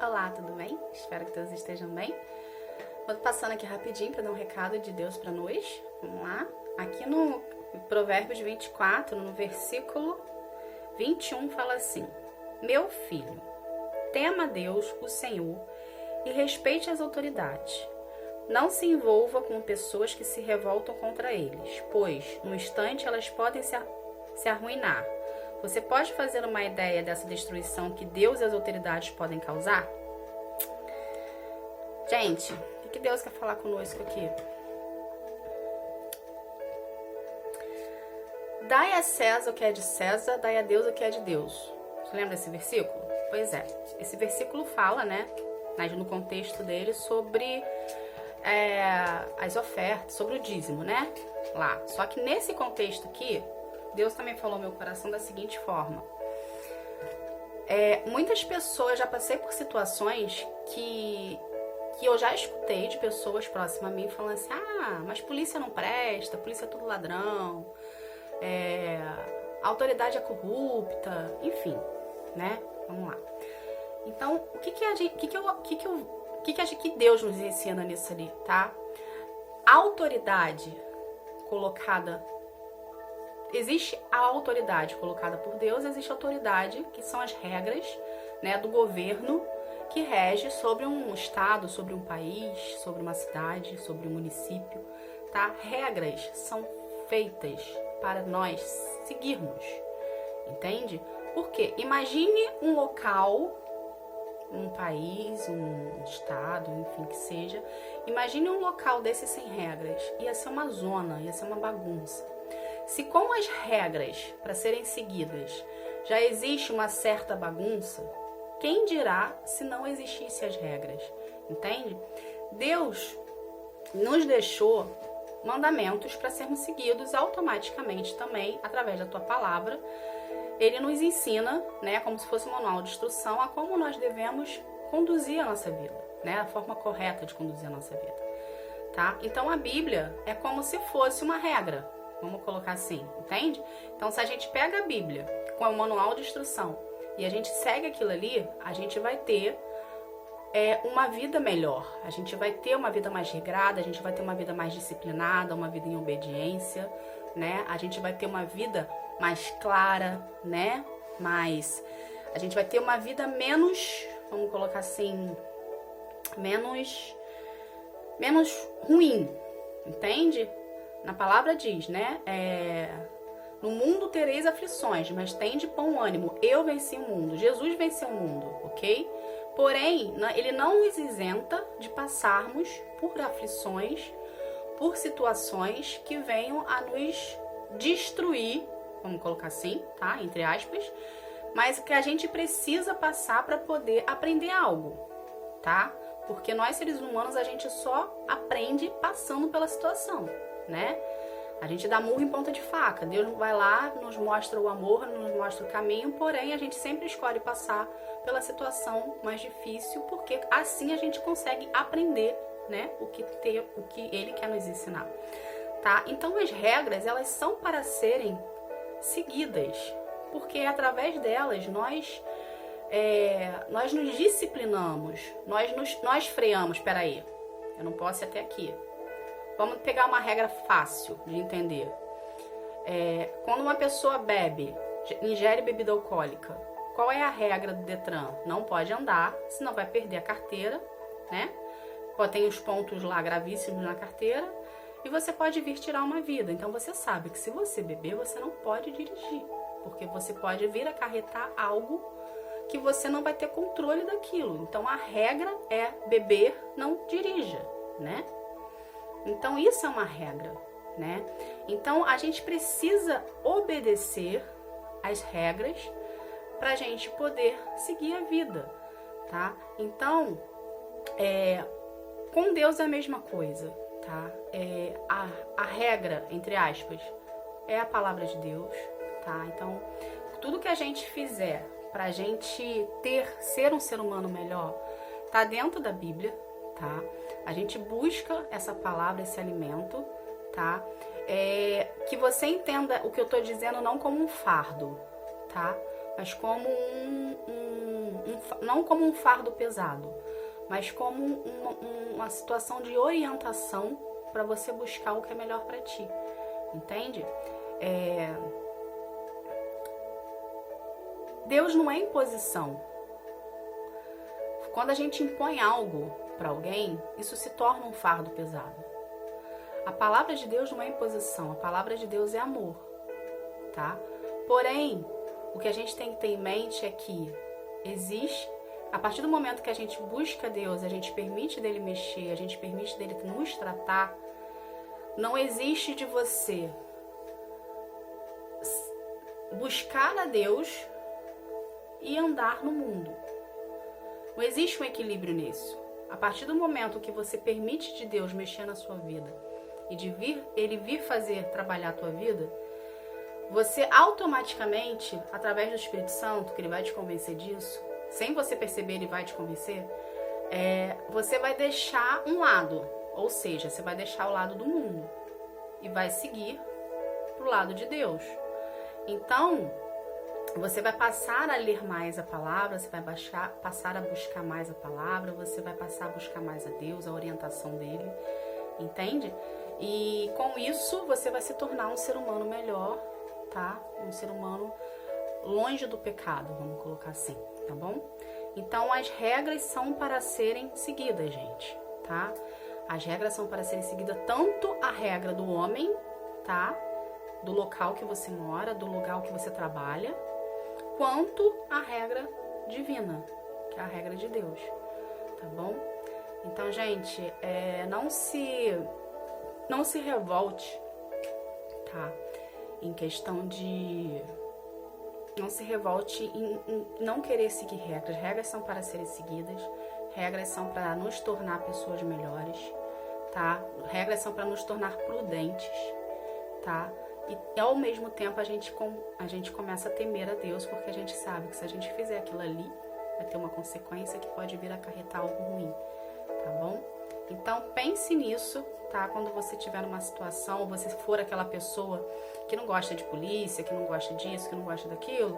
Olá, tudo bem? Espero que todos estejam bem. Vou passando aqui rapidinho para dar um recado de Deus para nós. Vamos lá. Aqui no Provérbios 24, no versículo 21, fala assim: Meu filho, tema a Deus, o Senhor, e respeite as autoridades. Não se envolva com pessoas que se revoltam contra eles, pois, no instante, elas podem se arruinar. Você pode fazer uma ideia dessa destruição que Deus e as autoridades podem causar? Gente, o que Deus quer falar conosco aqui? Dai a César o que é de César, dai a Deus o que é de Deus. Você lembra desse versículo? Pois é, esse versículo fala, né, no contexto dele, sobre as ofertas, sobre o dízimo, né? Lá. Só que nesse contexto aqui, Deus também falou ao meu coração da seguinte forma. Muitas pessoas, já passei por situações que eu já escutei de pessoas próximas a mim falando assim: mas polícia não presta, polícia é tudo ladrão, a autoridade é corrupta, enfim, né? Vamos lá. Então, o que Deus nos ensina nisso ali, tá? A autoridade colocada... Existe a autoridade colocada por Deus, existe a autoridade, que são as regras, né, do governo que rege sobre um estado, sobre um país, sobre uma cidade, sobre um município, tá? Regras são feitas para nós seguirmos, entende? Porque imagine um local, um país, um estado, enfim que seja, imagine um local desse sem regras, ia ser uma zona, ia ser uma bagunça. Se com as regras para serem seguidas já existe uma certa bagunça, quem dirá se não existissem as regras? Entende? Deus nos deixou mandamentos para sermos seguidos automaticamente também através da tua palavra. Ele nos ensina, né, como se fosse um manual de instrução, a como nós devemos conduzir a nossa vida, né, a forma correta de conduzir a nossa vida, tá? Então a Bíblia é como se fosse uma regra. Vamos colocar assim, entende? Então, se a gente pega a Bíblia com o manual de instrução e a gente segue aquilo ali, a gente vai ter uma vida melhor. A gente vai ter uma vida mais regrada, a gente vai ter uma vida mais disciplinada, uma vida em obediência, né? A gente vai ter uma vida mais clara, né? A gente vai ter uma vida menos, vamos colocar assim, menos ruim, entende? Na palavra diz, né? No mundo tereis aflições, mas tende bom ânimo. Eu venci o mundo. Jesus venceu o mundo, ok? Porém, ele não nos isenta de passarmos por aflições, por situações que venham a nos destruir, vamos colocar assim, tá? Entre aspas, mas que a gente precisa passar para poder aprender algo, tá? Porque nós, seres humanos, a gente só aprende passando pela situação, né? A gente dá murro em ponta de faca. Deus vai lá, nos mostra o amor, nos mostra o caminho, porém a gente sempre escolhe passar pela situação mais difícil, porque assim a gente consegue aprender, né, o que ele quer nos ensinar, tá? Então as regras, elas são para serem seguidas, porque através delas nós nos disciplinamos, nós freamos. Peraí, eu não posso ir até aqui. Vamos pegar uma regra fácil de entender. Quando uma pessoa ingere bebida alcoólica, qual é a regra do Detran? Não pode andar, senão vai perder a carteira, né? Tem os pontos lá gravíssimos na carteira e você pode vir tirar uma vida. Então você sabe que se você beber, você não pode dirigir, porque você pode vir acarretar algo que você não vai ter controle daquilo. Então a regra é beber, não dirija, né? Então isso é uma regra, né? Então a gente precisa obedecer às regras para a gente poder seguir a vida, tá? Então, com Deus é a mesma coisa, tá? A regra, entre aspas, é a palavra de Deus, tá? Então, tudo que a gente fizer para a gente ser um ser humano melhor, tá dentro da Bíblia, tá? A gente busca essa palavra, esse alimento, tá? Que você entenda o que eu tô dizendo não como um fardo, tá? Mas como não como um fardo pesado, mas como uma situação de orientação para você buscar o que é melhor para ti, entende? Deus não é imposição. Quando a gente impõe algo para alguém, isso se torna um fardo pesado. A palavra de Deus não é imposição, a palavra de Deus é amor, tá? Porém, o que a gente tem que ter em mente é que existe, a partir do momento que a gente busca Deus, a gente permite dele mexer, a gente permite dele nos tratar, não existe de você buscar a Deus e andar no mundo. Não existe um equilíbrio nisso. A partir do momento que você permite de Deus mexer na sua vida e de ele vir trabalhar a tua vida, você automaticamente, através do Espírito Santo, que ele vai te convencer disso, sem você perceber, ele vai te convencer, você vai deixar um lado, ou seja, você vai deixar o lado do mundo e vai seguir pro lado de Deus. Então, você vai passar a ler mais a palavra, você vai passar a buscar mais a palavra, você vai passar a buscar mais a Deus, a orientação dele, entende? E com isso, você vai se tornar um ser humano melhor, tá? Um ser humano longe do pecado, vamos colocar assim, tá bom? Então, as regras são para serem seguidas, gente, tá? As regras são para serem seguidas, tanto a regra do homem, tá? Do local que você mora, do lugar que você trabalha, quanto a regra divina, que é a regra de Deus, tá bom? Então, gente, não se revolte, tá? Em questão de... Não se revolte em não querer seguir regras. Regras são para serem seguidas, regras são para nos tornar pessoas melhores, tá? Regras são para nos tornar prudentes, tá? E ao mesmo tempo a gente começa a temer a Deus, porque a gente sabe que se a gente fizer aquilo ali, vai ter uma consequência que pode vir a acarretar algo ruim, tá bom? Então pense nisso, tá? Quando você estiver numa situação, você for aquela pessoa que não gosta de polícia, que não gosta disso, que não gosta daquilo,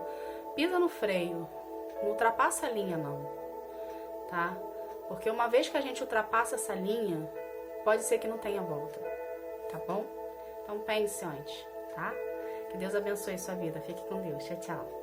pisa no freio, não ultrapassa a linha não, tá? Porque uma vez que a gente ultrapassa essa linha, pode ser que não tenha volta, tá bom? Então pense antes, tá? Que Deus abençoe sua vida. Fique com Deus. Tchau, tchau.